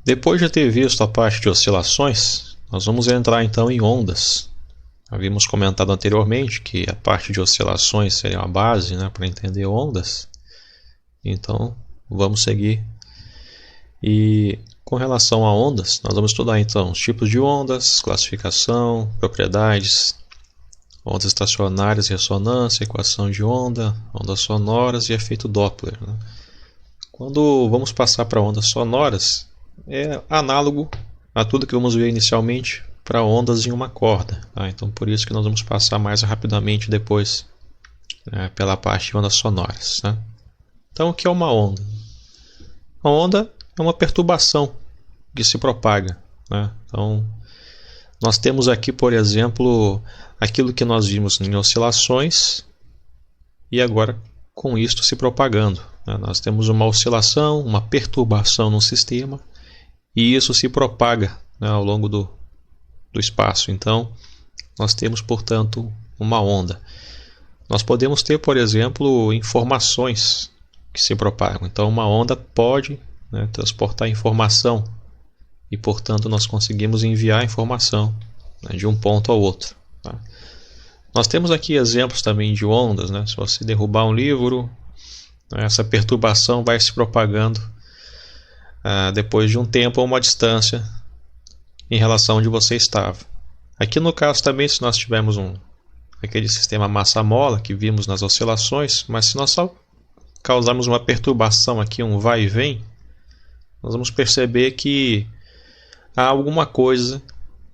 Depois de ter visto a parte de oscilações, nós vamos entrar então em ondas. Havíamos comentado anteriormente que a parte de oscilações seria a base, né, para entender ondas. Então, vamos seguir. E com relação a ondas, nós vamos estudar então os tipos de ondas, classificação, propriedades, ondas estacionárias e ressonância, equação de onda, ondas sonoras e efeito Doppler, né? Quando vamos passar para ondas sonoras, é análogo a tudo que vamos ver inicialmente para ondas em uma corda, tá? Então por isso que nós vamos passar mais rapidamente depois, pela parte de ondas sonoras, né? Então o que é uma onda? Uma onda é uma perturbação que se propaga, né? Então nós temos aqui, por exemplo, aquilo que nós vimos em oscilações e agora com isto se propagando, né? Nós temos uma oscilação, uma perturbação no sistema e isso se propaga, né, ao longo do espaço. Então nós temos, portanto, uma onda. Nós podemos ter, por exemplo, informações que se propagam. Então uma onda pode, né, transportar informação e, portanto, nós conseguimos enviar informação, né, de um ponto ao outro, tá? Nós temos aqui exemplos também de ondas, né? Se você derrubar um livro, essa perturbação vai se propagando depois de um tempo ou uma distância em relação a onde você estava. Aqui no caso também, se nós tivermos aquele sistema massa-mola que vimos nas oscilações, mas se nós só causarmos uma perturbação aqui, um vai e vem, nós vamos perceber que há alguma coisa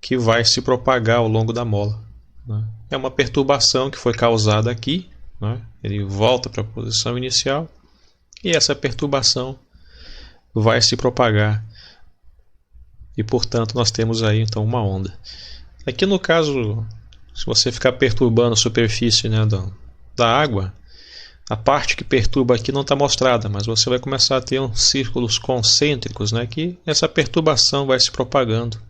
que vai se propagar ao longo da mola, né? É uma perturbação que foi causada aqui, né? Ele volta para a posição inicial e essa perturbação vai se propagar e, portanto, nós temos aí então uma onda. Aqui no caso, se você ficar perturbando a superfície, né, da água, a parte que perturba aqui não está mostrada, mas você vai começar a ter uns círculos concêntricos, né, que essa perturbação vai se propagando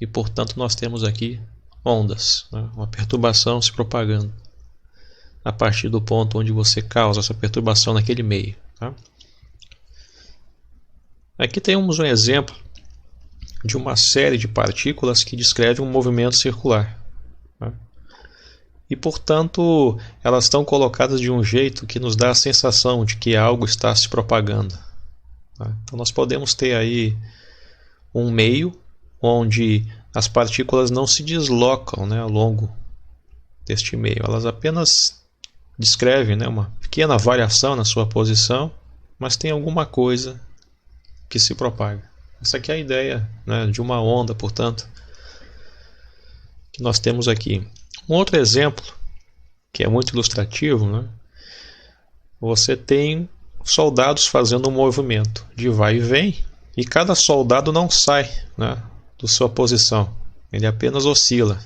e, portanto, nós temos aqui ondas, né, uma perturbação se propagando a partir do ponto onde você causa essa perturbação naquele meio, tá? Aqui temos um exemplo de uma série de partículas que descreve um movimento circular, tá? E, portanto, elas estão colocadas de um jeito que nos dá a sensação de que algo está se propagando, tá? Então nós podemos ter aí um meio onde as partículas não se deslocam, né, ao longo deste meio. Elas apenas descrevem, né, uma pequena variação na sua posição, mas tem alguma coisa que se propaga. Essa aqui é a ideia, né, de uma onda, portanto, que nós temos aqui. Um outro exemplo, que é muito ilustrativo, né? Você tem soldados fazendo um movimento de vai e vem, e cada soldado não sai, né, da sua posição, ele apenas oscila.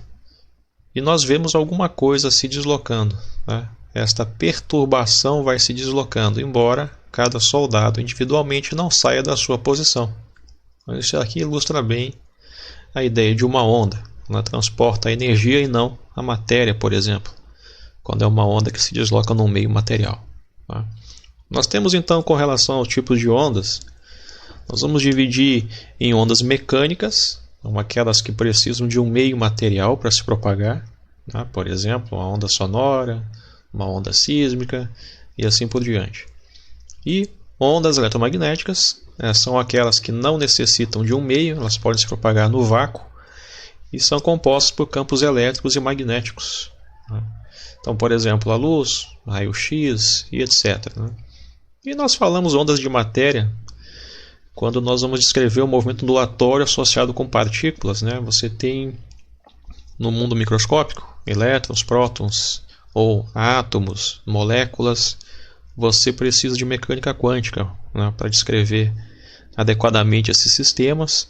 E nós vemos alguma coisa se deslocando, né? Esta perturbação vai se deslocando, embora cada soldado individualmente não saia da sua posição. Isso aqui ilustra bem a ideia de uma onda. Ela transporta a energia e não a matéria, por exemplo, quando é uma onda que se desloca num meio material, tá? Nós temos então, com relação ao tipo de ondas, nós vamos dividir em ondas mecânicas, aquelas que precisam de um meio material para se propagar, tá? Por exemplo, uma onda sonora, uma onda sísmica e assim por diante. E ondas eletromagnéticas, são aquelas que não necessitam de um meio, elas podem se propagar no vácuo e são compostas por campos elétricos e magnéticos, né? Então, por exemplo, a luz, raio-x e etc, né? E nós falamos ondas de matéria quando nós vamos descrever o movimento ondulatório associado com partículas, né? Você tem no mundo microscópico elétrons, prótons ou átomos, moléculas. Você precisa de mecânica quântica, né, para descrever adequadamente esses sistemas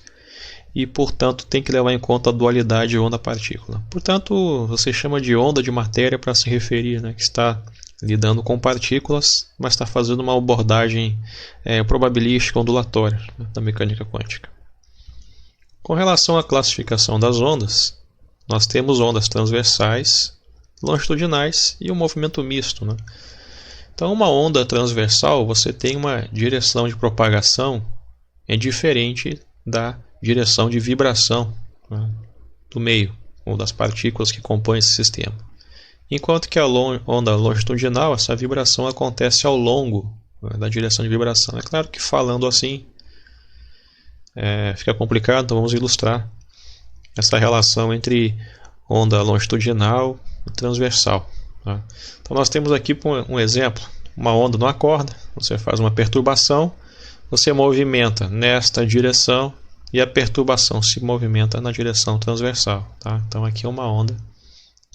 e, portanto, tem que levar em conta a dualidade onda-partícula. Portanto, você chama de onda de matéria para se referir, né, que está lidando com partículas, mas está fazendo uma abordagem probabilística ondulatória, né, da mecânica quântica. Com relação à classificação das ondas, nós temos ondas transversais, longitudinais e um movimento misto, né? Então, uma onda transversal, você tem uma direção de propagação diferente da direção de vibração, né, do meio, ou das partículas que compõem esse sistema. Enquanto que a onda longitudinal, essa vibração acontece ao longo, né, da direção de vibração. É claro que falando assim fica complicado, então vamos ilustrar essa relação entre onda longitudinal e transversal. Tá? Então nós temos aqui um exemplo, uma onda numa corda, você faz uma perturbação, você movimenta nesta direção e a perturbação se movimenta na direção transversal. Tá? Então aqui é uma onda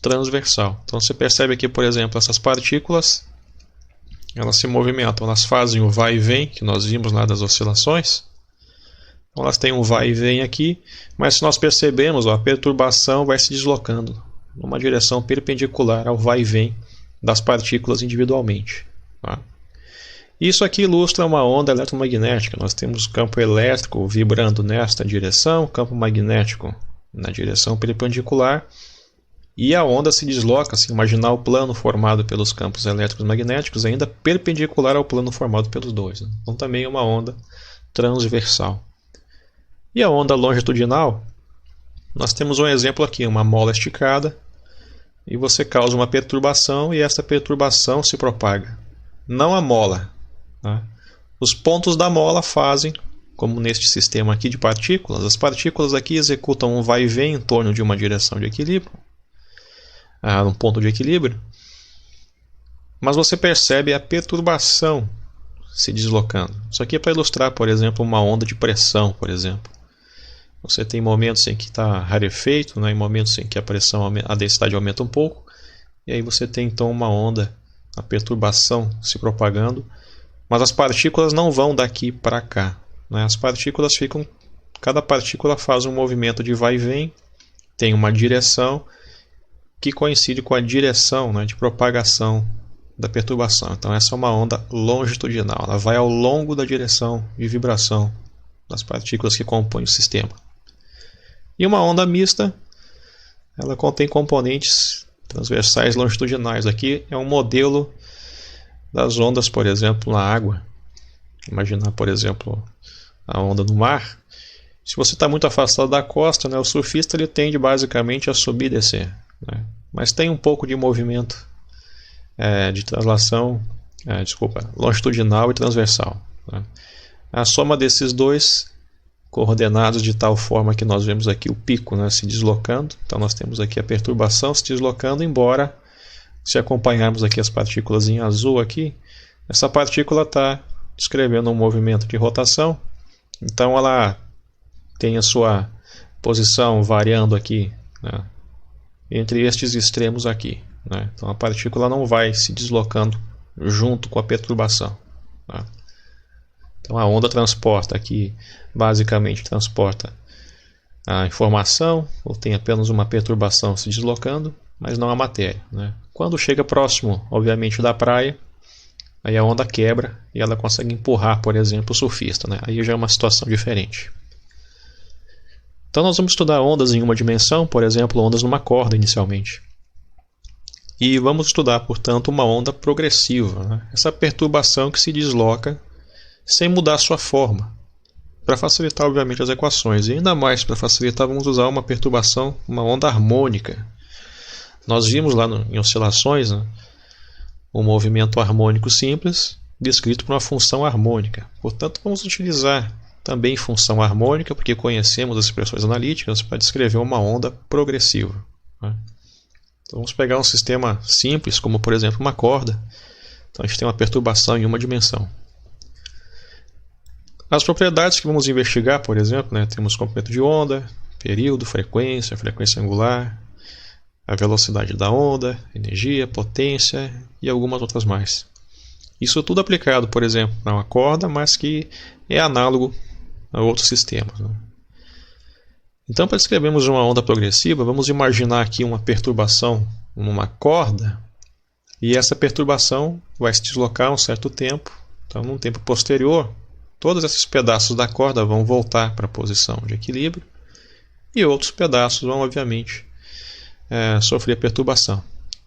transversal. Então você percebe aqui, por exemplo, essas partículas, elas se movimentam, elas fazem o vai e vem, que nós vimos lá das oscilações. Então elas têm um vai e vem aqui, mas se nós percebemos, a perturbação vai se deslocando numa direção perpendicular ao vai e vem das partículas individualmente. Tá? Isso aqui ilustra uma onda eletromagnética. Nós temos campo elétrico vibrando nesta direção, campo magnético na direção perpendicular, e a onda se desloca, se imaginar o plano formado pelos campos elétricos e magnéticos ainda perpendicular ao plano formado pelos dois. Né? Então também é uma onda transversal. E a onda longitudinal, nós temos um exemplo aqui, uma mola esticada, e você causa uma perturbação e essa perturbação se propaga. Não a mola. Tá? Os pontos da mola fazem, como neste sistema aqui de partículas, as partículas aqui executam um vai e vem em torno de uma direção de equilíbrio, um ponto de equilíbrio, mas você percebe a perturbação se deslocando. Isso aqui é para ilustrar, por exemplo, uma onda de pressão, por exemplo. Você tem momentos em que está rarefeito, né, em momentos em que a pressão, a densidade aumenta um pouco, e aí você tem então uma onda, a perturbação se propagando, mas as partículas não vão daqui para cá. Né? As partículas ficam, cada partícula faz um movimento de vai e vem, tem uma direção que coincide com a direção, né, de propagação da perturbação. Então essa é uma onda longitudinal, ela vai ao longo da direção de vibração das partículas que compõem o sistema. E uma onda mista, ela contém componentes transversais longitudinais. Aqui é um modelo das ondas, por exemplo, na água. Imaginar, por exemplo, a onda no mar. Se você está muito afastado da costa, né, o surfista ele tende basicamente a subir e descer. Né? Mas tem um pouco de movimento de translação, longitudinal e transversal. Né? A soma desses dois coordenados de tal forma que nós vemos aqui o pico, né, se deslocando. Então nós temos aqui a perturbação se deslocando, embora se acompanharmos aqui as partículas em azul aqui, essa partícula está descrevendo um movimento de rotação. Então ela tem a sua posição variando aqui, né, entre estes extremos aqui. Né? Então a partícula não vai se deslocando junto com a perturbação. Tá? Então a onda transporta aqui, basicamente transporta a informação, ou tem apenas uma perturbação se deslocando, mas não a matéria. Né? Quando chega próximo, obviamente, da praia, aí a onda quebra e ela consegue empurrar, por exemplo, o surfista. Né? Aí já é uma situação diferente. Então nós vamos estudar ondas em uma dimensão, por exemplo, ondas numa corda inicialmente. E vamos estudar, portanto, uma onda progressiva. Né? Essa perturbação que se desloca sem mudar sua forma, para facilitar, obviamente, as equações. E ainda mais, para facilitar, vamos usar uma perturbação, uma onda harmônica. Nós vimos lá em oscilações, né, um movimento harmônico simples descrito por uma função harmônica. Portanto, vamos utilizar também função harmônica, porque conhecemos as expressões analíticas para descrever uma onda progressiva. Né? Então, vamos pegar um sistema simples, como por exemplo uma corda. Então a gente tem uma perturbação em uma dimensão. As propriedades que vamos investigar, por exemplo, né, temos comprimento de onda, período, frequência angular, a velocidade da onda, energia, potência e algumas outras mais. Isso tudo aplicado, por exemplo, a uma corda, mas que é análogo a outros sistemas. Né? Então, para descrevermos uma onda progressiva, vamos imaginar aqui uma perturbação numa corda, e essa perturbação vai se deslocar um certo tempo. Então, num tempo posterior, todos esses pedaços da corda vão voltar para a posição de equilíbrio, e outros pedaços vão, obviamente, sofrer perturbação.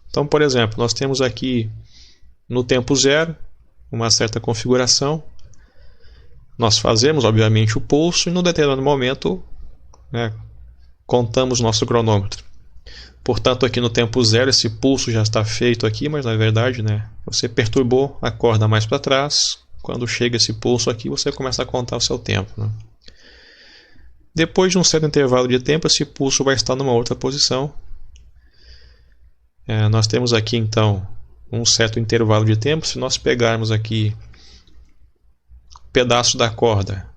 Então, por exemplo, nós temos aqui no tempo zero uma certa configuração, nós fazemos, obviamente, o pulso e, num determinado momento, né, contamos nosso cronômetro. Portanto, aqui no tempo zero, esse pulso já está feito aqui, mas na verdade, né, você perturbou a corda mais para trás. Quando chega esse pulso aqui, você começa a contar o seu tempo, né? Depois de um certo intervalo de tempo, esse pulso vai estar numa outra posição. Nós temos aqui, então, um certo intervalo de tempo. Se nós pegarmos aqui um pedaço da corda,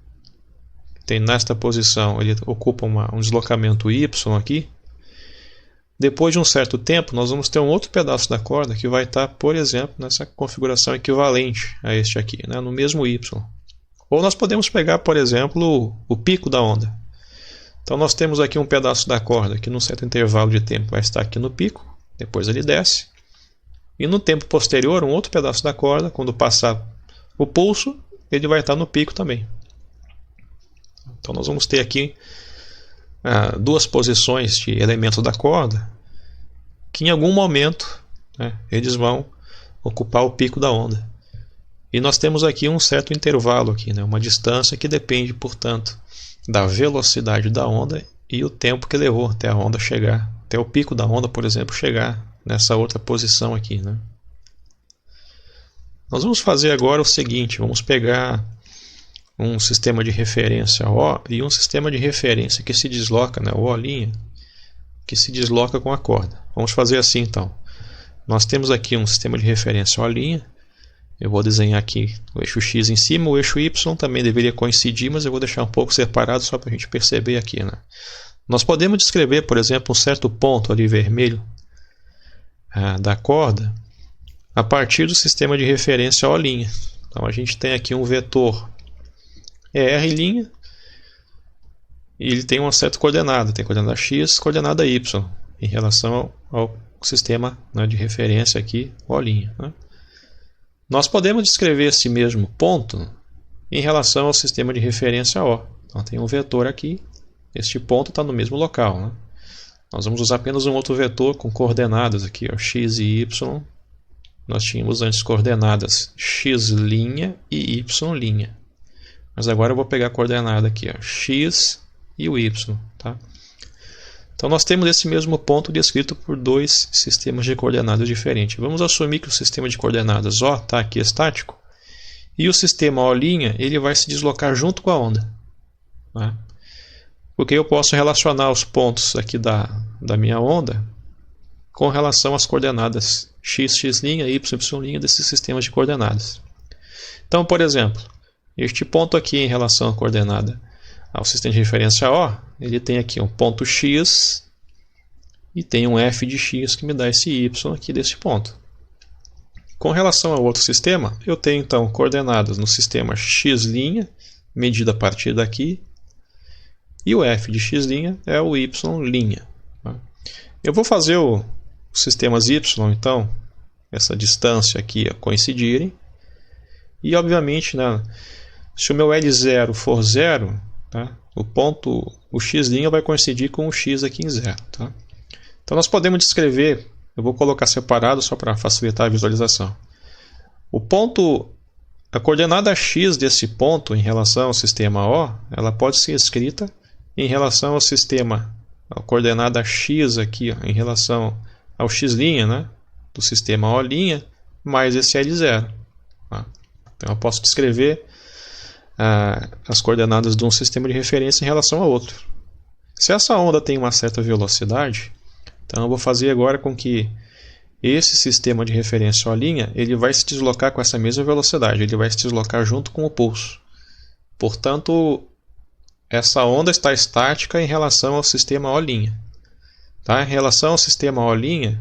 tem nesta posição, ele ocupa um deslocamento Y aqui. Depois de um certo tempo, nós vamos ter um outro pedaço da corda que vai estar, por exemplo, nessa configuração equivalente a este aqui, né, no mesmo Y. Ou nós podemos pegar, por exemplo, o pico da onda. Então nós temos aqui um pedaço da corda que num certo intervalo de tempo vai estar aqui no pico, depois ele desce. E no tempo posterior, um outro pedaço da corda, quando passar o pulso, ele vai estar no pico também. Então nós vamos ter aqui duas posições de elementos da corda que em algum momento, né, eles vão ocupar o pico da onda. E nós temos aqui um certo intervalo aqui, né, uma distância que depende, portanto, da velocidade da onda e o tempo que levou até a onda chegar, até o pico da onda, por exemplo, chegar nessa outra posição aqui, né? Nós vamos fazer agora o seguinte, vamos pegar um sistema de referência O e um sistema de referência que se desloca, né, O', que se desloca com a corda. Vamos fazer assim então. Nós temos aqui um sistema de referência O'. Eu vou desenhar aqui o eixo X em cima, o eixo Y também deveria coincidir, mas eu vou deixar um pouco separado só para a gente perceber aqui, né? Nós podemos descrever, por exemplo, um certo ponto ali vermelho da corda a partir do sistema de referência O'. Então a gente tem aqui um vetor R', e ele tem uma certa coordenada, tem coordenada X, coordenada Y, em relação ao sistema, né, de referência aqui, O', né? Nós podemos descrever esse mesmo ponto em relação ao sistema de referência O. Então tem um vetor aqui, este ponto está no mesmo local, né? Nós vamos usar apenas um outro vetor com coordenadas aqui, ó, X e Y. Nós tínhamos antes coordenadas X' e Y'. Mas agora eu vou pegar a coordenada aqui, ó, X e o Y. Tá? Então nós temos esse mesmo ponto descrito por dois sistemas de coordenadas diferentes. Vamos assumir que o sistema de coordenadas O está aqui estático e o sistema O' ele vai se deslocar junto com a onda. Né? Porque eu posso relacionar os pontos aqui da minha onda com relação às coordenadas X', Y', desses sistemas de coordenadas. Então, por exemplo, este ponto aqui em relação à coordenada ao sistema de referência O, ele tem aqui um ponto X e tem um f de x que me dá esse y aqui desse ponto. Com relação ao outro sistema, eu tenho então coordenadas no sistema x', medida a partir daqui, e o f de x' é o y'. Eu vou fazer os sistemas y, então, essa distância aqui coincidirem, e obviamente, né, se o meu L0 for 0, tá, o x' vai coincidir com o x aqui em 0. Tá? Então nós podemos descrever, eu vou colocar separado só para facilitar a visualização. A coordenada x desse ponto em relação ao sistema O, ela pode ser escrita em relação ao sistema, a coordenada x aqui, ó, em relação ao x', né, do sistema O', mais esse L0. Tá? Então eu posso descrever as coordenadas de um sistema de referência em relação ao outro. Se essa onda tem uma certa velocidade, então eu vou fazer agora com que esse sistema de referência O', ele vai se deslocar com essa mesma velocidade, ele vai se deslocar junto com o pulso. Portanto, essa onda está estática em relação ao sistema O'. Tá? Em relação ao sistema O',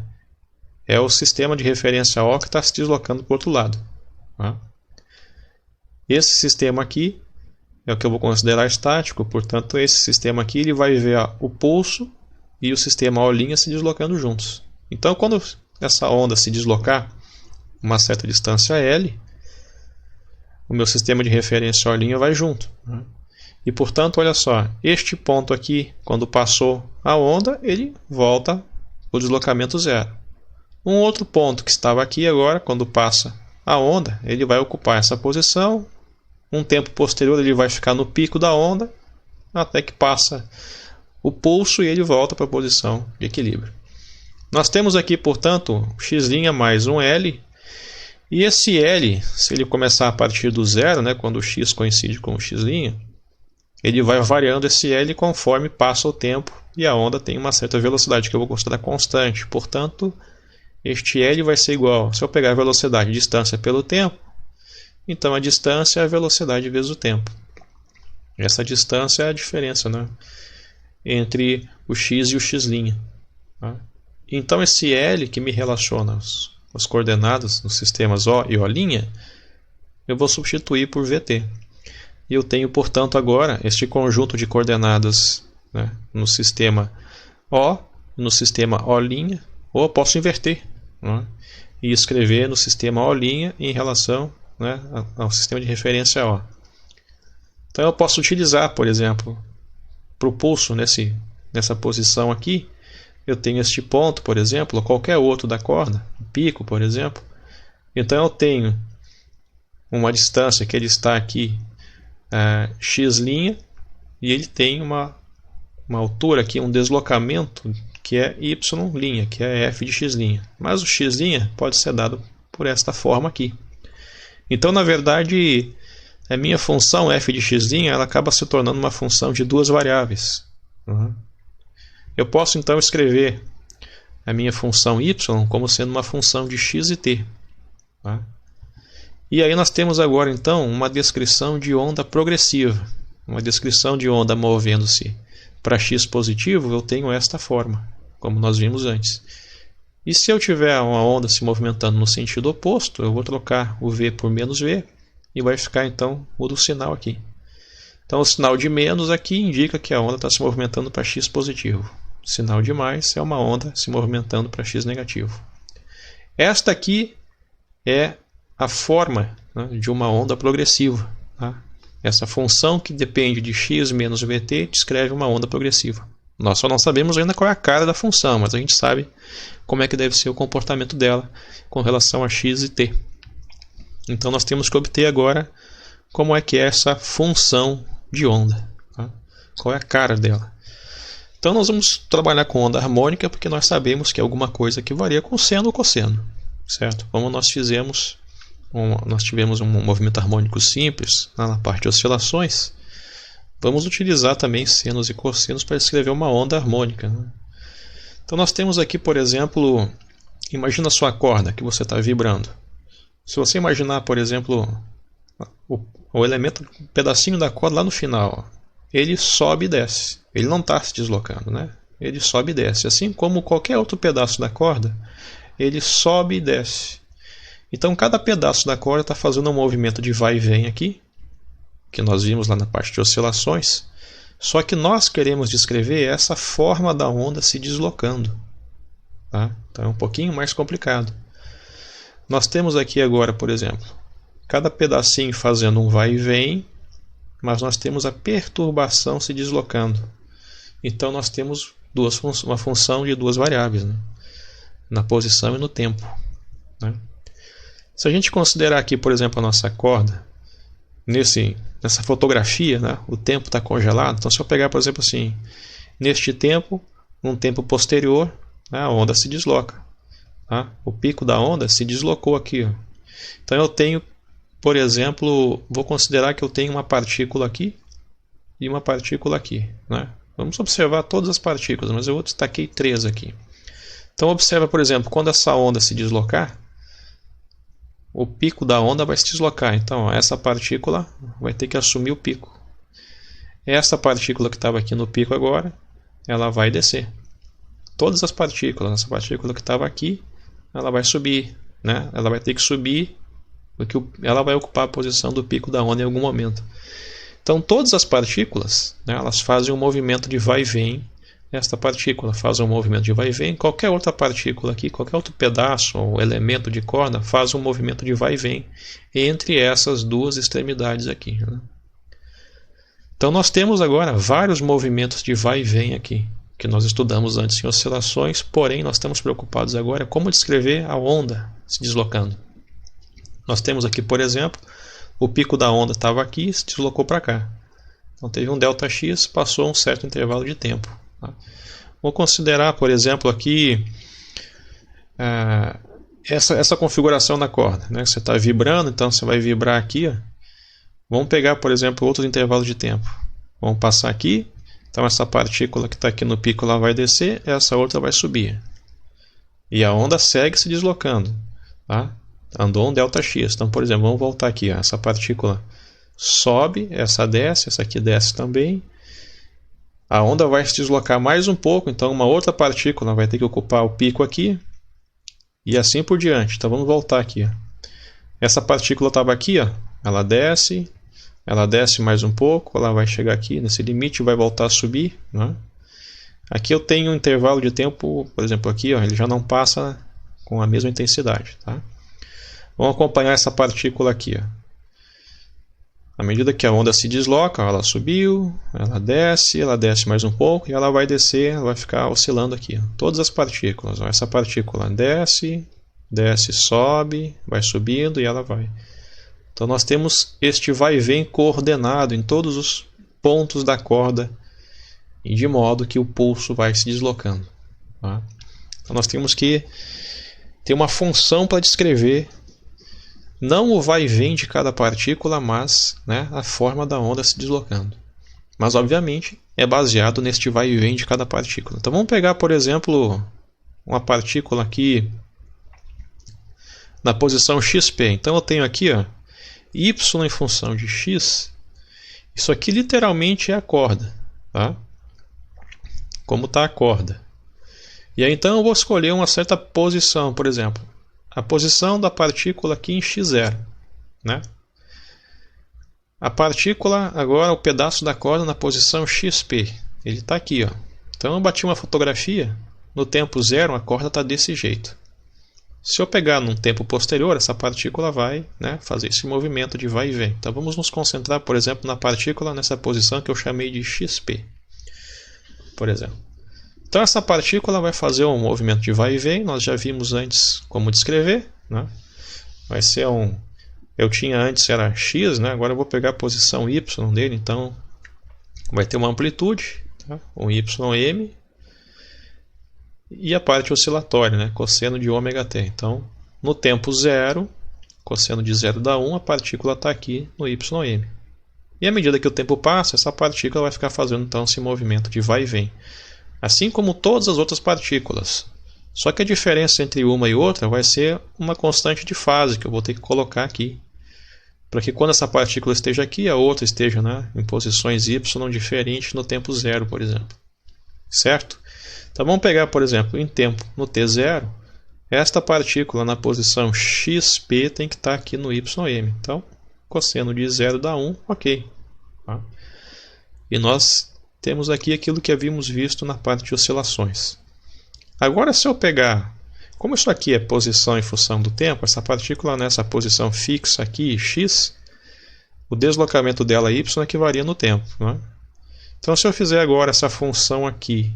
é o sistema de referência O que está se deslocando para o outro lado. Tá? Esse sistema aqui é o que eu vou considerar estático, portanto esse sistema aqui ele vai ver o pulso e o sistema O' se deslocando juntos. Então quando essa onda se deslocar uma certa distância L, o meu sistema de referência O' vai junto. Né? E portanto, olha só, este ponto aqui, quando passou a onda, ele volta o deslocamento zero. Um outro ponto que estava aqui agora, quando passa a onda, ele vai ocupar essa posição, Um tempo posterior ele vai ficar no pico da onda, até que passa o pulso e ele volta para a posição de equilíbrio. Nós temos aqui, portanto, x' mais um L, e esse L, se ele começar a partir do zero, né, quando o x coincide com o x', ele vai variando esse L conforme passa o tempo e a onda tem uma certa velocidade que eu vou considerar constante. Portanto, este L vai ser igual, se eu pegar a velocidade, distância pelo tempo, então a distância é a velocidade vezes o tempo. Essa distância é a diferença, né, entre o x e o x'. Tá? Então esse L que me relaciona as coordenadas nos sistemas O e O', eu vou substituir por VT. E eu tenho, portanto, agora este conjunto de coordenadas, né, no sistema O, no sistema O', ou eu posso inverter, né, e escrever no sistema O' em relação, né, ao sistema de referência O. Então eu posso utilizar, por exemplo, para o pulso nessa posição aqui, eu tenho este ponto, por exemplo, ou qualquer outro da corda, o pico, por exemplo. Então eu tenho uma distância que ele está aqui, x', e ele tem uma altura aqui, um deslocamento que é y', que é f de x'. Mas o x' pode ser dado por esta forma aqui. Então, na verdade, a minha função f de x' ela acaba se tornando uma função de duas variáveis. Eu posso então escrever a minha função y como sendo uma função de x e t. Tá? E aí nós temos agora então uma descrição de onda progressiva. Uma descrição de onda movendo-se para x positivo, eu tenho esta forma, como nós vimos antes. E se eu tiver uma onda se movimentando no sentido oposto, eu vou trocar o v por menos v e vai ficar então o do sinal aqui. Então o sinal de menos aqui indica que a onda está se movimentando para x positivo. O sinal de mais é uma onda se movimentando para x negativo. Esta aqui é a forma, né, de uma onda progressiva. Tá? Essa função que depende de x menos vt descreve uma onda progressiva. Nós só não sabemos ainda qual é a cara da função, mas a gente sabe como é que deve ser o comportamento dela com relação a x e t. Então nós temos que obter agora como é que é essa função de onda. Tá? Qual é a cara dela. Então nós vamos trabalhar com onda harmônica porque nós sabemos que é alguma coisa que varia com seno ou cosseno. Certo? Como nós tivemos um movimento harmônico simples na parte de oscilações, vamos utilizar também senos e cossenos para escrever uma onda harmônica. Né? Então nós temos aqui, por exemplo, imagina a sua corda que você está vibrando. Se você imaginar, por exemplo, o elemento, um pedacinho da corda lá no final, ele sobe e desce. Ele não está se deslocando, né? Ele sobe e desce. Assim como qualquer outro pedaço da corda, ele sobe e desce. Então cada pedaço da corda está fazendo um movimento de vai e vem aqui, que nós vimos lá na parte de oscilações, só que nós queremos descrever essa forma da onda se deslocando. Tá? Então é um pouquinho mais complicado. Nós temos aqui agora, por exemplo, cada pedacinho fazendo um vai e vem, mas nós temos a perturbação se deslocando. Então nós temos uma função de duas variáveis, né? Na posição e no tempo. Né? Se a gente considerar aqui, por exemplo, a nossa corda, nessa fotografia, né, o tempo está congelado. Então, se eu pegar, por exemplo, assim, neste tempo, num tempo posterior, né, a onda se desloca. Tá? O pico da onda se deslocou aqui. Ó. Então, eu tenho, por exemplo, vou considerar que eu tenho uma partícula aqui e uma partícula aqui. Né? Vamos observar todas as partículas, mas eu destaquei 3 aqui. Então, observa, por exemplo, quando essa onda se deslocar, o pico da onda vai se deslocar. Então, ó, essa partícula vai ter que assumir o pico. Essa partícula que estava aqui no pico agora, ela vai descer. Todas as partículas, essa partícula que estava aqui, ela vai subir. Né? Ela vai ter que subir, porque ela vai ocupar a posição do pico da onda em algum momento. Então, todas as partículas, né, elas fazem um movimento de vai e vem. Esta partícula faz um movimento de vai e vem, qualquer outra partícula aqui, qualquer outro pedaço ou elemento de corda faz um movimento de vai e vem entre essas duas extremidades aqui. Né? Então nós temos agora vários movimentos de vai e vem aqui, que nós estudamos antes em oscilações, porém nós estamos preocupados agora como descrever a onda se deslocando. Nós temos aqui, por exemplo, o pico da onda estava aqui e se deslocou para cá. Então teve um ΔX, passou um certo intervalo de tempo. Tá? Vou considerar, por exemplo, aqui essa configuração da corda. Né? Você está vibrando, então você vai vibrar aqui. Ó. Vamos pegar, por exemplo, outros intervalos de tempo. Vamos passar aqui. Então essa partícula que está aqui no pico lá vai descer, essa outra vai subir. E a onda segue se deslocando. Tá? Andou um ΔX. Então, por exemplo, vamos voltar aqui. Ó. Essa partícula sobe, essa desce, essa aqui desce também. A onda vai se deslocar mais um pouco, então uma outra partícula vai ter que ocupar o pico aqui. E assim por diante. Então vamos voltar aqui. Ó. Essa partícula estava aqui, ó. Ela desce mais um pouco, ela vai chegar aqui nesse limite e vai voltar a subir. Né? Aqui eu tenho um intervalo de tempo, por exemplo, aqui, ó, ele já não passa com a mesma intensidade. Tá? Vamos acompanhar essa partícula aqui. Ó. À medida que a onda se desloca, ó, ela subiu, ela desce mais um pouco e ela vai descer, ela vai ficar oscilando aqui. Ó. Todas as partículas. Ó. Essa partícula desce, sobe, vai subindo e ela vai. Então nós temos este vai e vem coordenado em todos os pontos da corda e de modo que o pulso vai se deslocando. Tá? Então nós temos que ter uma função para descrever não o vai e vem de cada partícula, mas né, a forma da onda se deslocando. Mas obviamente é baseado neste vai e vem de cada partícula. Então vamos pegar, por exemplo, uma partícula aqui na posição XP. Então eu tenho aqui ó, Y em função de X. Isso aqui literalmente é a corda. Tá? Como está a corda. E aí então eu vou escolher uma certa posição, por exemplo. A posição da partícula aqui em x0. Né? A partícula, agora o pedaço da corda na posição XP. Ele está aqui. Ó. Então eu bati uma fotografia. No tempo 0 a corda está desse jeito. Se eu pegar num tempo posterior, essa partícula vai né, fazer esse movimento de vai e vem. Então vamos nos concentrar, por exemplo, na partícula nessa posição que eu chamei de XP. Por exemplo. Então essa partícula vai fazer um movimento de vai e vem. Nós já vimos antes como descrever. Né? Vai ser um... Eu tinha antes era X, né? Agora eu vou pegar a posição Y dele. Então vai ter uma amplitude, tá? Um YM. E a parte oscilatória, né? Cosseno de ômega t. Então, no tempo 0, cosseno de 0 dá 1, a partícula está aqui no YM. E à medida que o tempo passa, essa partícula vai ficar fazendo então esse movimento de vai e vem. Assim como todas as outras partículas. Só que a diferença entre uma e outra vai ser uma constante de fase que eu vou ter que colocar aqui. Para que quando essa partícula esteja aqui, a outra esteja né, em posições Y diferentes no tempo 0, por exemplo. Certo? Então vamos pegar, por exemplo, em tempo no t0, esta partícula na posição XP tem que estar aqui no YM. Então, cosseno de 0 dá 1, ok. Tá? E nós temos aqui aquilo que havíamos visto na parte de oscilações. Agora, se eu pegar, como isso aqui é posição em função do tempo, essa partícula nessa posição fixa aqui, x, o deslocamento dela y é que varia no tempo. Né? Então, se eu fizer agora essa função aqui,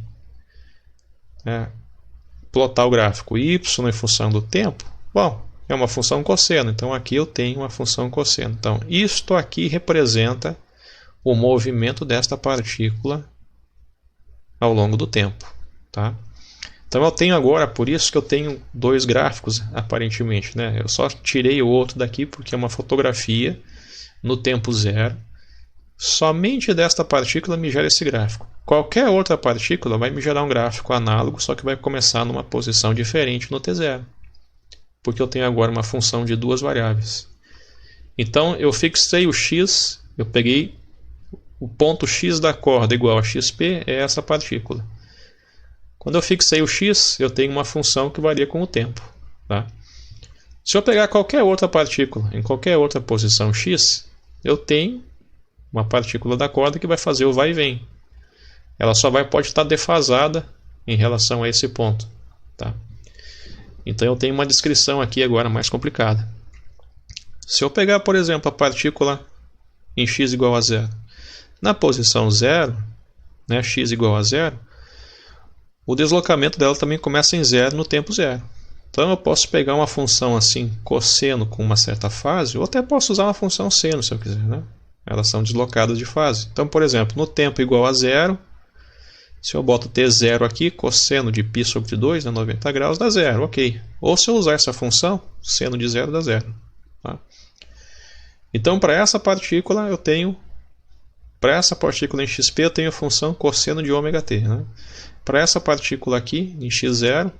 plotar o gráfico y em função do tempo, bom, é uma função cosseno, então aqui eu tenho uma função cosseno. Então, isto aqui representa o movimento desta partícula ao longo do tempo. Tá? Então eu tenho agora, por isso que eu tenho dois gráficos aparentemente. Né? Eu só tirei o outro daqui porque é uma fotografia no tempo 0. Somente desta partícula me gera esse gráfico. Qualquer outra partícula vai me gerar um gráfico análogo, só que vai começar numa posição diferente no t0. Porque eu tenho agora uma função de duas variáveis. Então eu fixei o x, eu peguei o ponto x da corda igual a xp, é essa partícula. Quando eu fixei o x, eu tenho uma função que varia com o tempo. Tá? Se eu pegar qualquer outra partícula em qualquer outra posição x, eu tenho uma partícula da corda que vai fazer o vai e vem. Ela só pode estar defasada em relação a esse ponto. Tá? Então eu tenho uma descrição aqui agora mais complicada. Se eu pegar, por exemplo, a partícula em x igual a 0, na posição 0, né, x igual a 0, o deslocamento dela também começa em 0 no tempo 0. Então eu posso pegar uma função assim, cosseno com uma certa fase, ou até posso usar uma função seno, se eu quiser, né? Elas são deslocadas de fase. Então, por exemplo, no tempo igual a zero, se eu boto t0 aqui, cosseno de π sobre 2, né, 90 graus, dá zero, ok. Ou se eu usar essa função, seno de zero dá zero. Tá? Então, para essa partícula eu tenho, para essa partícula em xp eu tenho a função cosseno de ômega-t. Né? Para essa partícula aqui, em x0,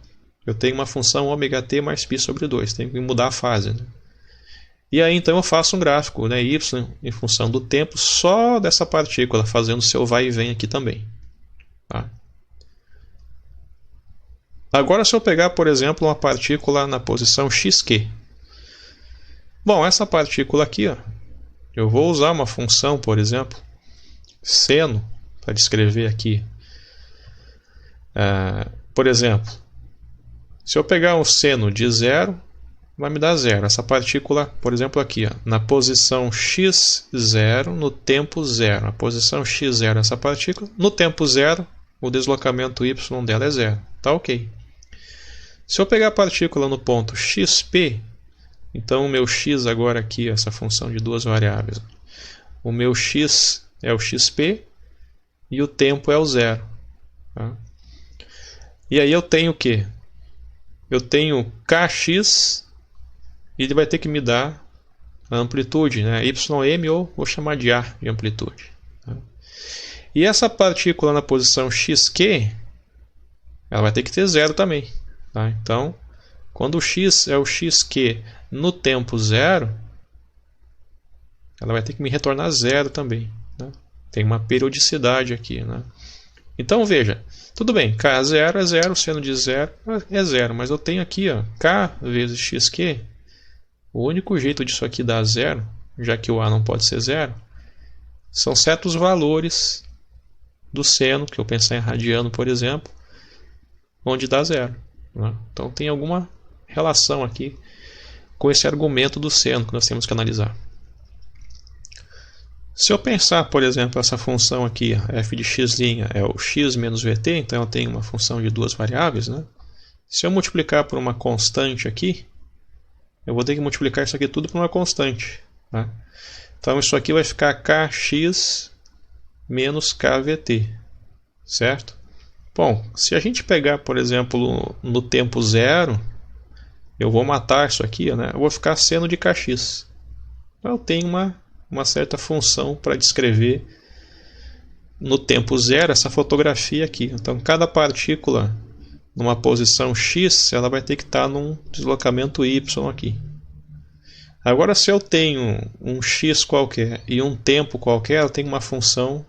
eu tenho uma função ômega-t mais π sobre 2. Tenho que mudar a fase. Né? E aí então eu faço um gráfico, né, y em função do tempo só dessa partícula, fazendo seu vai e vem aqui também. Tá? Agora se eu pegar, por exemplo, uma partícula na posição xq. Bom, essa partícula aqui, ó, eu vou usar uma função, por exemplo, seno, para descrever aqui. Por exemplo, se eu pegar um seno de zero, vai me dar zero. Essa partícula, por exemplo, aqui, ó, na posição x0, no tempo zero. A posição x0 essa partícula, no tempo zero, o deslocamento y dela é zero. Tá ok. Se eu pegar a partícula no ponto xp, então o meu x agora aqui, essa função de duas variáveis, o meu x é o xp e o tempo é o zero. Tá? E aí eu tenho o quê? Eu tenho kx e ele vai ter que me dar a amplitude, né? Ym, ou vou chamar de A de amplitude. Tá? E essa partícula na posição xq, ela vai ter que ter zero também. Tá? Então, quando o x é o xq no tempo zero, ela vai ter que me retornar zero também. Né? Tem uma periodicidade aqui. Né? Então, veja, tudo bem, k0 é zero, seno de zero é zero, mas eu tenho aqui ó, k vezes xq. O único jeito disso aqui dar zero, já que o A não pode ser zero, são certos valores do seno, que eu pensar em radiano, por exemplo, onde dá zero. Né? Então tem alguma relação aqui com esse argumento do seno que nós temos que analisar. Se eu pensar, por exemplo, essa função aqui, f de x' é o x menos vt, então eu tenho uma função de duas variáveis. Né? Se eu multiplicar por uma constante aqui, eu vou ter que multiplicar isso aqui tudo por uma constante. Tá? Então isso aqui vai ficar kx menos kvt. Certo? Bom, se a gente pegar, por exemplo, no tempo zero, eu vou matar isso aqui, né? Eu vou ficar seno de kx. Então eu tenho uma certa função para descrever no tempo zero essa fotografia aqui. Então cada partícula numa posição x, ela vai ter que estar num deslocamento y aqui. Agora, se eu tenho um x qualquer e um tempo qualquer, eu tenho uma função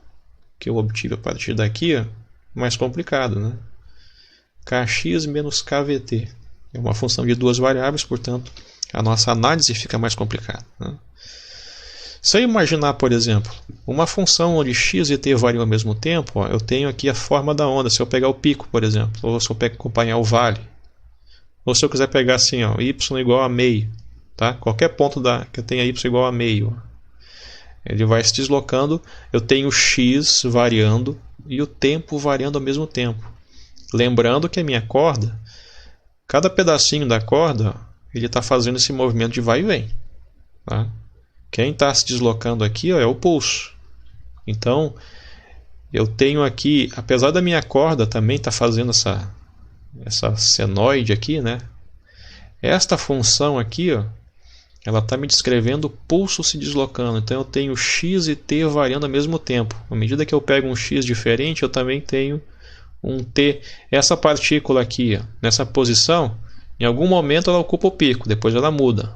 que eu obtive a partir daqui, ó, mais complicada, né? Kx menos kvt. É uma função de duas variáveis, portanto, a nossa análise fica mais complicada. Né? Se eu imaginar, por exemplo, uma função onde x e t variam ao mesmo tempo, ó, eu tenho aqui a forma da onda. Se eu pegar o pico, por exemplo, ou se eu acompanhar o vale, ou se eu quiser pegar assim, ó, y igual a meio, tá? Qualquer ponto que eu tenha y igual a meio, ó, ele vai se deslocando. Eu tenho x variando e o tempo variando ao mesmo tempo. Lembrando que a minha corda, cada pedacinho da corda, ele está fazendo esse movimento de vai e vem. Tá? Quem está se deslocando aqui ó, é o pulso. Então, eu tenho aqui, apesar da minha corda também estar fazendo essa senoide aqui, né? Esta função aqui, ó, ela está me descrevendo o pulso se deslocando. Então, eu tenho x e t variando ao mesmo tempo. À medida que eu pego um x diferente, eu também tenho um t. Essa partícula aqui, ó, nessa posição, em algum momento ela ocupa o pico, depois ela muda.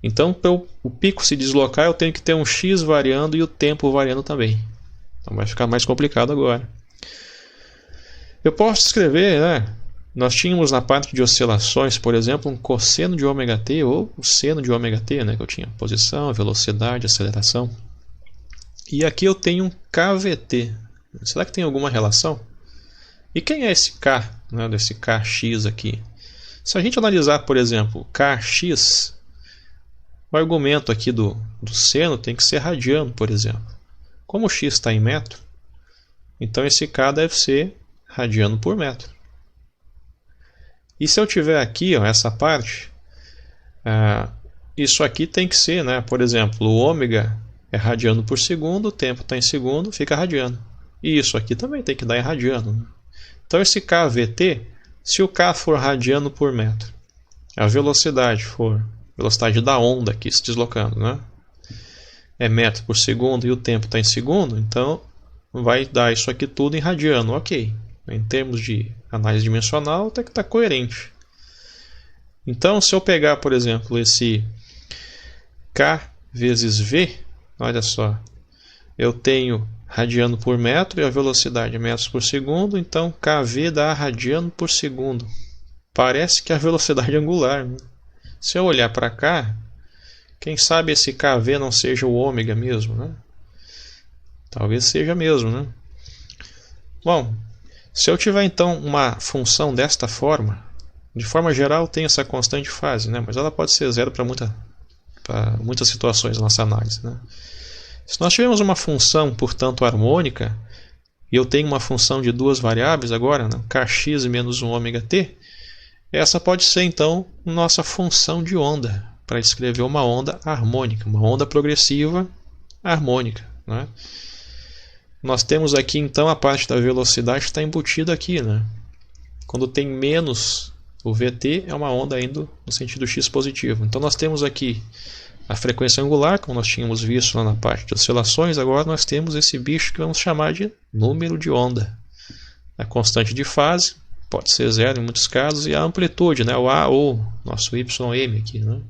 Então, para o pico se deslocar, eu tenho que ter um x variando e o tempo variando também. Então, vai ficar mais complicado agora. Eu posso escrever, né? Nós tínhamos na parte de oscilações, por exemplo, um cosseno de ômega-t ou um seno de ômega-t, né? Que eu tinha posição, velocidade, aceleração. E aqui eu tenho um kvt. Será que tem alguma relação? E quem é esse k, né? Desse kx aqui? Se a gente analisar, por exemplo, kx, o argumento aqui do seno tem que ser radiano, por exemplo. Como o x está em metro, então esse k deve ser radiano por metro. E se eu tiver aqui, ó, essa parte, isso aqui tem que ser, né? Por exemplo, o ômega é radiano por segundo, o tempo está em segundo, fica radiano. E isso aqui também tem que dar em radiano, né? Então esse kVt, se o k for radiano por metro, a velocidade for velocidade da onda aqui se deslocando, né? É metro por segundo e o tempo está em segundo, então vai dar isso aqui tudo em radiano, ok. Em termos de análise dimensional, até que está coerente. Então, se eu pegar, por exemplo, esse K vezes V, olha só, eu tenho radiano por metro e a velocidade é metros por segundo, então kV dá radiano por segundo. Parece que é a velocidade angular, né? Se eu olhar para cá, quem sabe esse kV não seja o ômega mesmo, né? Talvez seja mesmo, né? Bom, se eu tiver então uma função desta forma, de forma geral tem essa constante de fase, né? Mas ela pode ser zero para muitas situações na nossa análise, né? Se nós tivermos uma função, portanto, harmônica, e eu tenho uma função de duas variáveis agora, né? Kx menos 1 ômega t, essa pode ser então nossa função de onda, para descrever uma onda harmônica, uma onda progressiva harmônica, né? Nós temos aqui então a parte da velocidade que está embutida aqui, né? Quando tem menos o Vt, é uma onda indo no sentido x positivo. Então nós temos aqui a frequência angular, como nós tínhamos visto lá na parte de oscilações. Agora nós temos esse bicho que vamos chamar de número de onda. A constante de fase pode ser zero em muitos casos, e a amplitude, né? O A ou nosso YM aqui, né?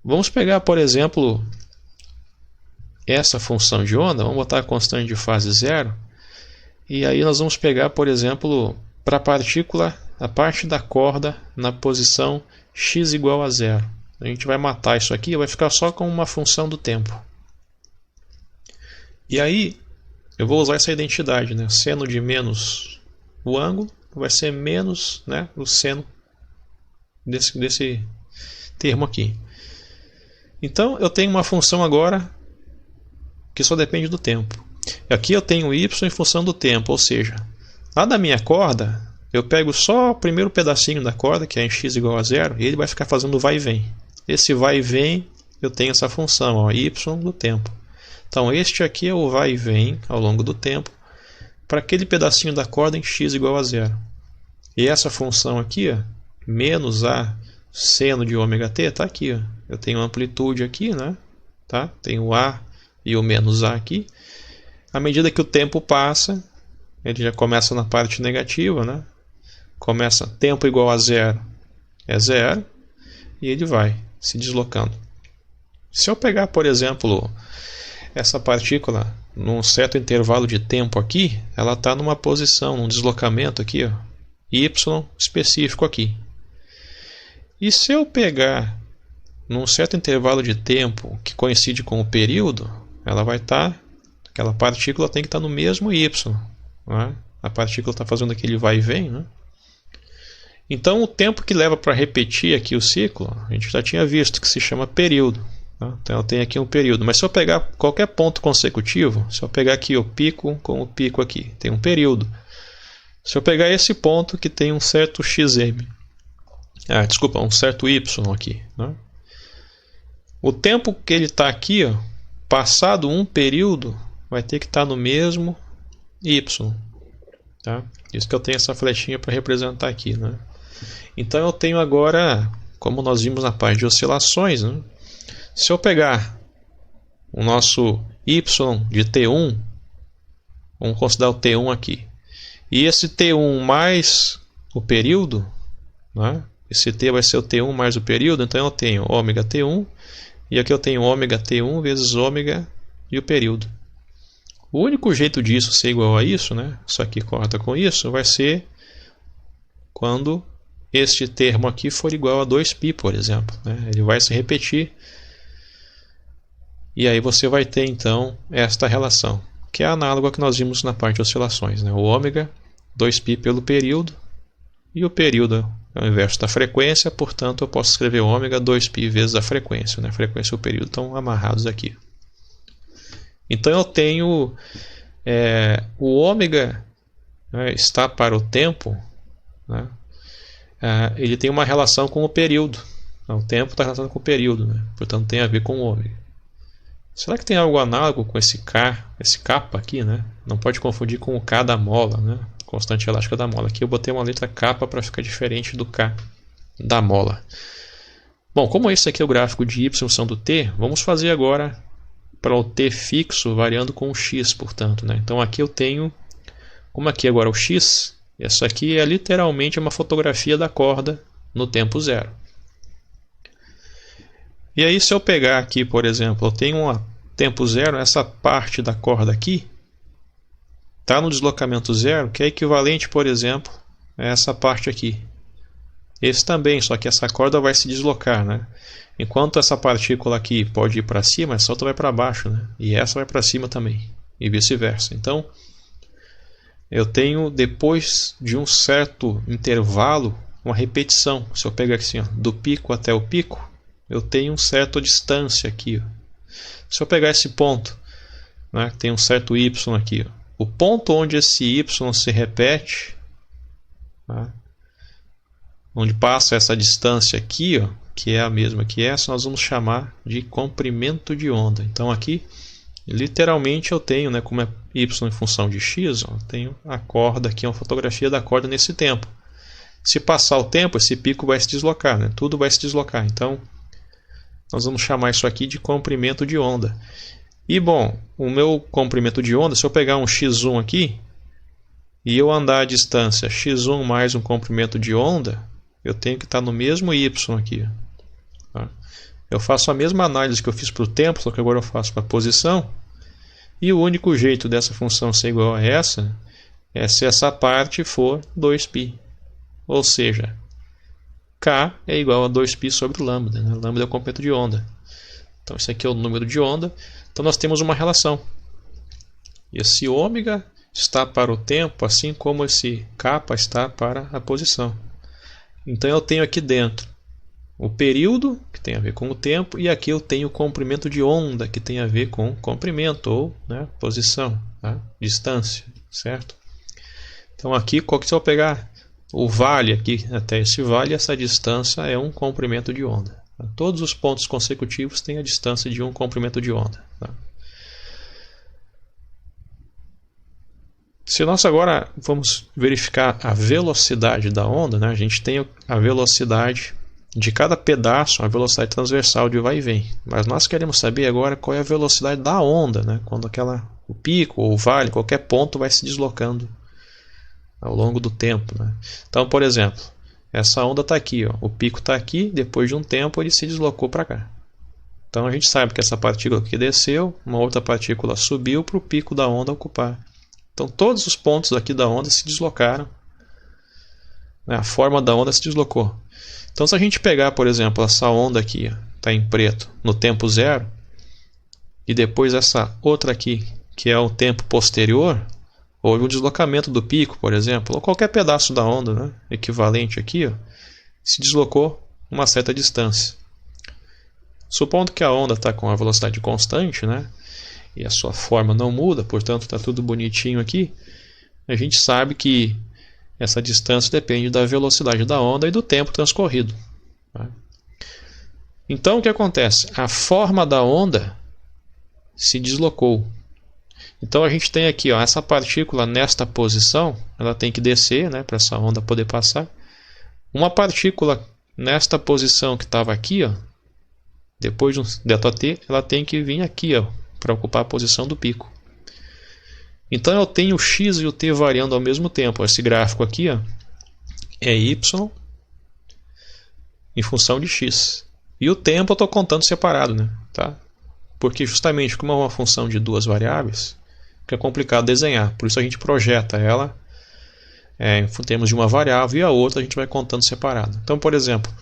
Vamos pegar, por exemplo, essa função de onda, vamos botar a constante de fase zero, e aí nós vamos pegar, por exemplo, para a partícula, a parte da corda na posição x igual a zero. A gente vai matar isso aqui, vai ficar só com uma função do tempo. E aí eu vou usar essa identidade, né? Seno de menos o ângulo vai ser menos, né, o seno desse termo aqui. Então eu tenho uma função agora que só depende do tempo. Aqui eu tenho y em função do tempo, ou seja, lá da minha corda eu pego só o primeiro pedacinho da corda, que é em x igual a zero, e ele vai ficar fazendo vai e vem. Esse vai e vem, eu tenho essa função, ó, y do tempo. Então este aqui é o vai e vem ao longo do tempo para aquele pedacinho da corda em x igual a zero. E essa função aqui, ó, menos a seno de ômega t, está aqui. Ó. Eu tenho amplitude aqui, né? Tá? Tenho o a e o menos a aqui. À medida que o tempo passa, ele já começa na parte negativa, né? Começa tempo igual a zero, é zero, e ele vai se deslocando. Se eu pegar, por exemplo, essa partícula num certo intervalo de tempo aqui, ela está numa posição, num deslocamento aqui, ó, y específico aqui. E se eu pegar num certo intervalo de tempo que coincide com o período, ela vai estar, aquela partícula tem que estar no mesmo y, né? A partícula está fazendo aquele vai e vem, né? Então o tempo que leva para repetir aqui o ciclo, a gente já tinha visto que se chama período. Tá? Então eu tenho aqui um período. Mas se eu pegar qualquer ponto consecutivo, se eu pegar aqui o pico com o pico aqui, tem um período. Se eu pegar esse ponto que tem um certo xm, um certo y aqui, né? O tempo que ele está aqui, ó, passado um período, vai ter que estar no mesmo y. Tá? Isso que eu tenho essa flechinha para representar aqui, né? Então eu tenho agora, como nós vimos na parte de oscilações, né? Se eu pegar o nosso y de t1, vamos considerar o t1 aqui, e esse t1 mais o período, né? Esse t vai ser o t1 mais o período, então eu tenho ômega t1, e aqui eu tenho ômega t1 vezes ômega e o período. O único jeito disso ser igual a isso, né? Isso aqui corta com isso, vai ser quando este termo aqui for igual a 2π, por exemplo, né? Ele vai se repetir. E aí você vai ter então esta relação, que é análoga ao que nós vimos na parte de oscilações, né? O ômega, 2π pelo período, e o período é o inverso da frequência, portanto eu posso escrever ômega 2π vezes a frequência, né? A frequência e o período estão amarrados aqui. Então eu tenho o ômega, né, está para o tempo, né, ele tem uma relação com o período. O tempo está relacionado com o período, né? Portanto tem a ver com o ômega. Será que tem algo análogo com esse K, esse kappa aqui, né? Não pode confundir com o K da mola, né? Constante elástica da mola. Aqui eu botei uma letra kappa para ficar diferente do K da mola. Bom, como esse aqui é o gráfico de y função do t, vamos fazer agora para o t fixo variando com o x, portanto, né? Então aqui eu tenho, como aqui agora o x, essa aqui é literalmente uma fotografia da corda no tempo zero. E aí se eu pegar aqui, por exemplo, eu tenho um tempo zero, essa parte da corda aqui está no deslocamento zero, que é equivalente, por exemplo, a essa parte aqui. Esse também, só que essa corda vai se deslocar, né? Enquanto essa partícula aqui pode ir para cima, essa outra vai para baixo, né? E essa vai para cima também, e vice-versa. Então, eu tenho, depois de um certo intervalo, uma repetição. Se eu pegar assim, ó, do pico até o pico, eu tenho uma certa distância aqui. Ó. Se eu pegar esse ponto, né, tem um certo y aqui. Ó. O ponto onde esse y se repete, tá, onde passa essa distância aqui, ó, que é a mesma que essa, nós vamos chamar de comprimento de onda. Então aqui, literalmente eu tenho, né, como é y em função de x, ó, eu tenho a corda aqui, uma fotografia da corda nesse tempo. Se passar o tempo, esse pico vai se deslocar, né? Tudo vai se deslocar. Então, nós vamos chamar isso aqui de comprimento de onda. E, bom, o meu comprimento de onda, se eu pegar um x1 aqui, e eu andar a distância x1 mais um comprimento de onda, eu tenho que estar no mesmo y aqui. Tá? Eu faço a mesma análise que eu fiz para o tempo, só que agora eu faço para a posição. E o único jeito dessa função ser igual a essa é se essa parte for 2π. Ou seja, K é igual a 2π sobre o lambda. Né? Lambda é o comprimento de onda. Então, esse aqui é o número de onda. Então, nós temos uma relação. Esse ômega está para o tempo, assim como esse kappa está para a posição. Então, eu tenho aqui dentro o período, que tem a ver com o tempo, e aqui eu tenho o comprimento de onda, que tem a ver com comprimento, ou, né, posição, tá? Distância, certo? Então, aqui, qual que se eu pegar o vale aqui até esse vale, essa distância é um comprimento de onda. Tá? Todos os pontos consecutivos têm a distância de um comprimento de onda. Tá? Se nós agora vamos verificar a velocidade da onda, né? A gente tem a velocidade de cada pedaço, a velocidade transversal de vai e vem. Mas nós queremos saber agora qual é a velocidade da onda, né? Quando o pico ou o vale, qualquer ponto vai se deslocando ao longo do tempo. Né? Então, por exemplo, essa onda está aqui, ó. O pico está aqui, depois de um tempo ele se deslocou para cá. Então a gente sabe que essa partícula aqui desceu, uma outra partícula subiu para o pico da onda ocupar. Então todos os pontos aqui da onda se deslocaram. Né? A forma da onda se deslocou. Então se a gente pegar, por exemplo, essa onda aqui, está em preto, no tempo zero, e depois essa outra aqui, que é o tempo posterior, houve um deslocamento do pico, por exemplo, ou qualquer pedaço da onda, né, equivalente aqui, ó, se deslocou uma certa distância. Supondo que a onda está com a velocidade constante, né, e a sua forma não muda, portanto está tudo bonitinho aqui, a gente sabe que essa distância depende da velocidade da onda e do tempo transcorrido. Tá? Então o que acontece? A forma da onda se deslocou. Então a gente tem aqui, ó, essa partícula nesta posição, ela tem que descer, né, para essa onda poder passar. Uma partícula nesta posição que estava aqui, ó, depois de um ΔT, ela tem que vir aqui, para ocupar a posição do pico. Então eu tenho o x e o t variando ao mesmo tempo. Esse gráfico aqui, ó, é y em função de x. E o tempo eu estou contando separado, né? Tá? Porque justamente como é uma função de duas variáveis, fica complicado desenhar. Por isso a gente projeta ela em termos de uma variável e a outra a gente vai contando separado. Então, por exemplo,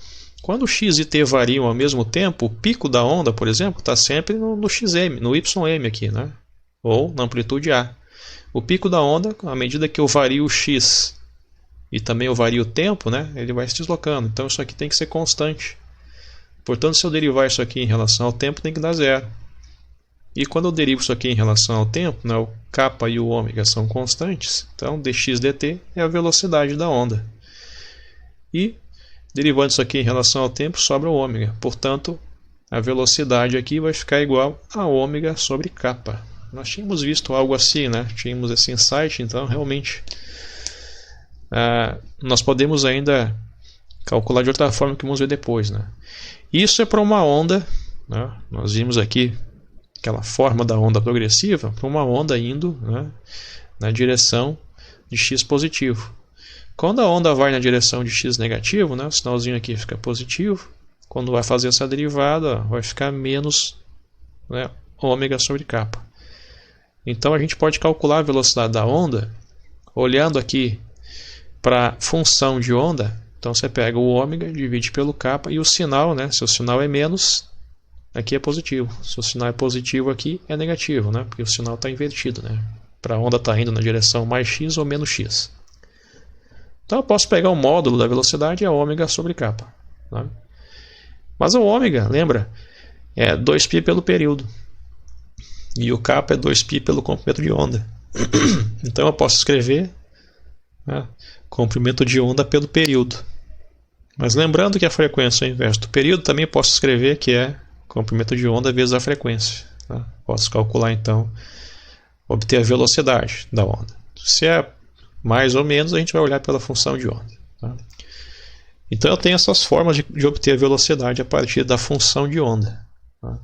quando x e t variam ao mesmo tempo, o pico da onda, por exemplo, está sempre no xm, no ym aqui, né? Ou na amplitude A. O pico da onda, à medida que eu vario o x e também eu vario o tempo, né, ele vai se deslocando. Então isso aqui tem que ser constante. Portanto, se eu derivar isso aqui em relação ao tempo, tem que dar zero. E quando eu derivo isso aqui em relação ao tempo, né, o kappa e o ômega são constantes. Então dx dt é a velocidade da onda. e derivando isso aqui em relação ao tempo, sobra o ômega. Portanto, a velocidade aqui vai ficar igual a ômega sobre kappa. Nós tínhamos visto algo assim, né? Tínhamos esse insight, então realmente nós podemos ainda calcular de outra forma que vamos ver depois, né? Isso é para uma onda, né? Nós vimos aqui aquela forma da onda progressiva para uma onda indo, né, na direção de x positivo. Quando a onda vai na direção de x negativo, né, o sinalzinho aqui fica positivo. Quando vai fazer essa derivada, vai ficar menos, né, ômega sobre kappa. Então a gente pode calcular a velocidade da onda olhando aqui para a função de onda. Então você pega o ômega, divide pelo kappa e o sinal, né, se o sinal é menos, aqui é positivo. Se o sinal é positivo aqui, é negativo, né, porque o sinal está invertido, né, para a onda estar indo na direção mais x ou menos x. Então eu posso pegar o módulo da velocidade e a ômega sobre kappa, né? Mas o ômega, lembra, é 2π pelo período. E o kappa é 2π pelo comprimento de onda. Então eu posso escrever, né, comprimento de onda pelo período. Mas lembrando que a frequência é o inverso do período, também posso escrever que é comprimento de onda vezes a frequência, tá? Posso calcular então, obter a velocidade da onda. Se é mais ou menos, a gente vai olhar pela função de onda, tá? Então eu tenho essas formas de obter a velocidade a partir da função de onda, tá?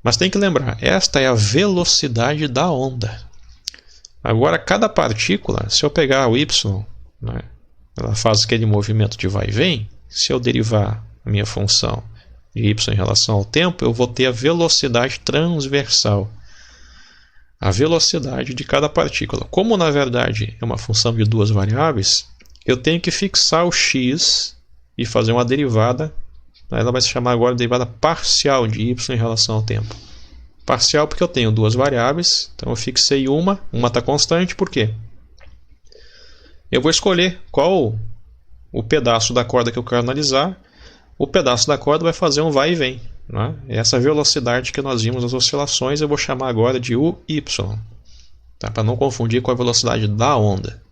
Mas tem que lembrar, esta é a velocidade da onda. Agora, cada partícula, se eu pegar o y, né, ela faz aquele movimento de vai e vem. Se eu derivar a minha função de y em relação ao tempo, eu vou ter a velocidade transversal. A velocidade de cada partícula. Como, na verdade, é uma função de duas variáveis, eu tenho que fixar o x e fazer uma derivada. Ela vai se chamar agora de derivada parcial de y em relação ao tempo. Parcial porque eu tenho duas variáveis, então eu fixei uma está constante, por quê? Eu vou escolher qual o pedaço da corda que eu quero analisar. O pedaço da corda vai fazer um vai e vem, né? Essa velocidade que nós vimos nas oscilações eu vou chamar agora de UY, tá? Para não confundir com a velocidade da onda.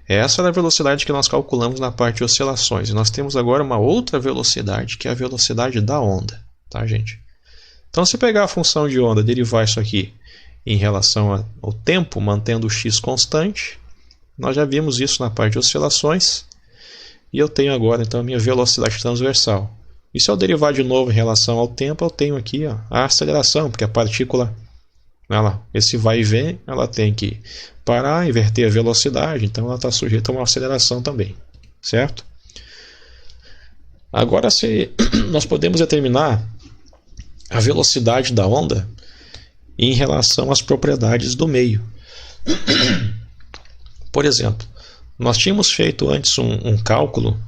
Essa é a velocidade que nós calculamos na parte de oscilações. E nós temos agora uma outra velocidade, que é a velocidade da onda, tá, gente? Então, se pegar a função de onda, derivar isso aqui em relação ao tempo, mantendo o x constante, nós já vimos isso na parte de oscilações. E eu tenho agora, então, a minha velocidade transversal. E se eu derivar de novo em relação ao tempo, eu tenho aqui, ó, a aceleração, porque a partícula, esse vai e vem, ela tem que parar, inverter a velocidade, então ela está sujeita a uma aceleração também, certo? Agora, se nós podemos determinar a velocidade da onda em relação às propriedades do meio. Por exemplo, nós tínhamos feito antes um cálculo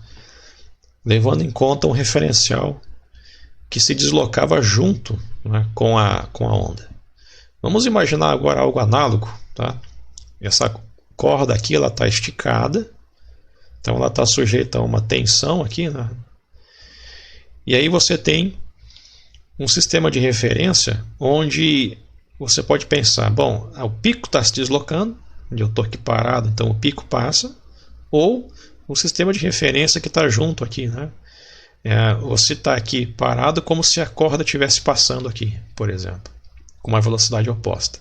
levando em conta um referencial que se deslocava junto, né, com a onda. Vamos imaginar agora algo análogo, tá? Essa corda aqui está esticada, então ela está sujeita a uma tensão aqui, né? E aí você tem um sistema de referência onde você pode pensar, bom, o pico está se deslocando, eu estou aqui parado, então o pico passa, ou um sistema de referência que está junto aqui, né? Você está aqui parado como se a corda estivesse passando aqui, por exemplo, com uma velocidade oposta.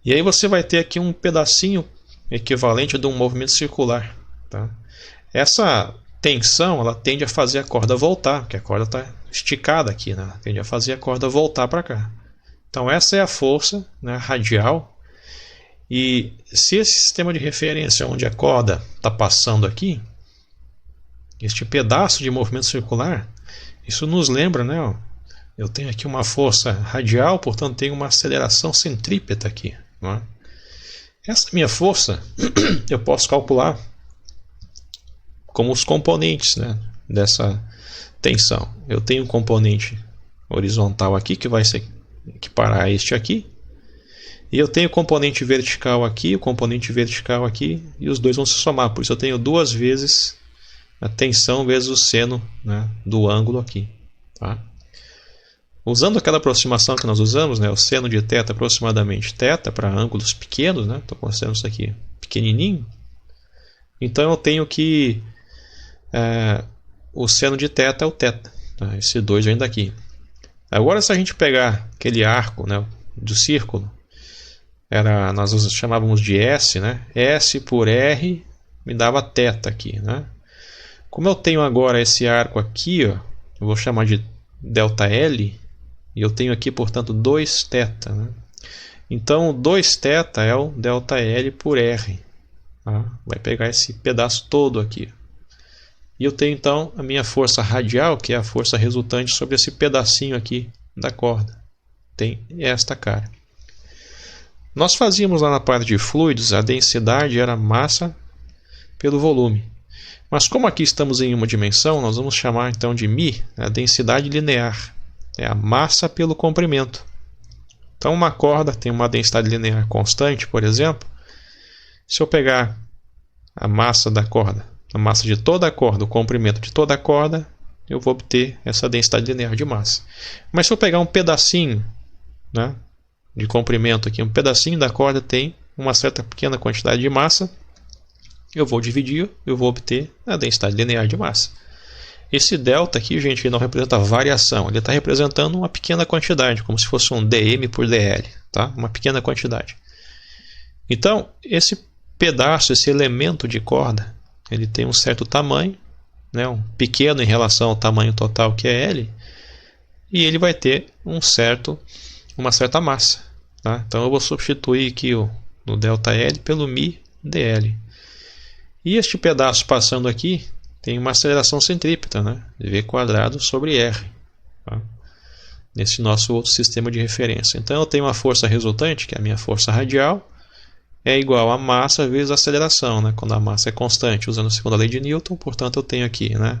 E aí você vai ter aqui um pedacinho equivalente de um movimento circular, tá? Essa tensão, ela tende a fazer a corda voltar, porque a corda está esticada aqui, né? Tende a fazer a corda voltar para cá. Então essa é a força, né, radial. E se esse sistema de referência onde a corda está passando aqui, este pedaço de movimento circular, isso nos lembra, né, ó, eu tenho aqui uma força radial, portanto tenho uma aceleração centrípeta aqui, né? Essa minha força eu posso calcular como os componentes, né, dessa tensão. Eu tenho um componente horizontal aqui que vai se equiparar a este aqui. E eu tenho o componente vertical aqui, o componente vertical aqui, e os dois vão se somar. Por isso eu tenho duas vezes a tensão vezes o seno, né, do ângulo aqui, tá? Usando aquela aproximação que nós usamos, né, o seno de θ aproximadamente θ para ângulos pequenos, né, estou considerando isso aqui pequenininho. Então eu tenho que o seno de θ é o θ. Tá? Esse 2 vem daqui. Agora, se a gente pegar aquele arco, né, do círculo, nós chamávamos de S, né? S por R me dava θ aqui, né? Como eu tenho agora esse arco aqui, ó, eu vou chamar de ΔL, e eu tenho aqui, portanto, 2θ, né? Então, 2θ é o ΔL por R. Tá? Vai pegar esse pedaço todo aqui. E eu tenho, então, a minha força radial, que é a força resultante sobre esse pedacinho aqui da corda. Tem esta cara. Nós fazíamos lá na parte de fluidos, a densidade era massa pelo volume. Mas como aqui estamos em uma dimensão, nós vamos chamar então de μ, a densidade linear. É a massa pelo comprimento. Então uma corda tem uma densidade linear constante, por exemplo. Se eu pegar a massa da corda, a massa de toda a corda, o comprimento de toda a corda, eu vou obter essa densidade linear de massa. Mas se eu pegar um pedacinho, né, de comprimento aqui, um pedacinho da corda tem uma certa pequena quantidade de massa, eu vou dividir, eu vou obter a densidade linear de massa. Esse delta aqui, gente, ele não representa variação, ele está representando uma pequena quantidade, como se fosse um dm por dl, tá? Uma pequena quantidade. Então, esse pedaço, esse elemento de corda, ele tem um certo tamanho, né, um pequeno em relação ao tamanho total que é L, e ele vai ter uma certa massa. Tá? Então eu vou substituir aqui o ΔL pelo μ dl. E este pedaço passando aqui tem uma aceleração centrípeta, né? V² sobre R. Tá? Nesse nosso outro sistema de referência. Então eu tenho uma força resultante, que é a minha força radial, é igual a massa vezes a aceleração, né? Quando a massa é constante, usando a segunda lei de Newton, portanto eu tenho aqui, né,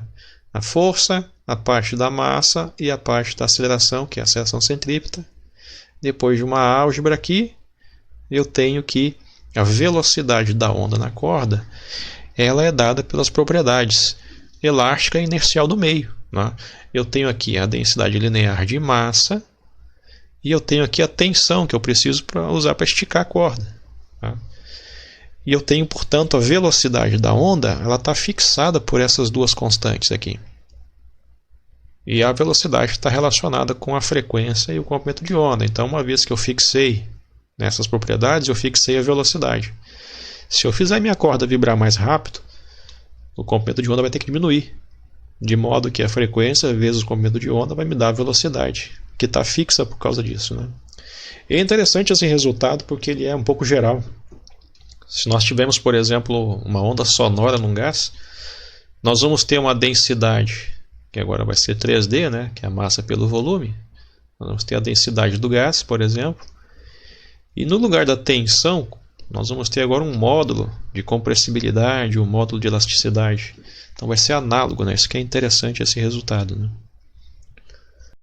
a força, a parte da massa e a parte da aceleração, que é a aceleração centrípeta. Depois de uma álgebra aqui, eu tenho que a velocidade da onda na corda, ela é dada pelas propriedades elástica e inercial do meio. Né? Eu tenho aqui a densidade linear de massa e eu tenho aqui a tensão que eu preciso usar para esticar a corda. Tá? E eu tenho, portanto, a velocidade da onda, ela está fixada por essas duas constantes aqui. E a velocidade está relacionada com a frequência e o comprimento de onda. Então, uma vez que eu fixei nessas propriedades, eu fixei a velocidade. Se eu fizer minha corda vibrar mais rápido, o comprimento de onda vai ter que diminuir. De modo que a frequência vezes o comprimento de onda vai me dar a velocidade, que está fixa por causa disso. Né? É interessante esse resultado porque ele é um pouco geral. Se nós tivermos, por exemplo, uma onda sonora num gás, nós vamos ter uma densidade, que agora vai ser 3D, né? Que é a massa pelo volume. Nós vamos ter a densidade do gás, por exemplo. E no lugar da tensão, nós vamos ter agora um módulo de compressibilidade, um módulo de elasticidade. Então vai ser análogo, né? Isso que é interessante, esse resultado. Né?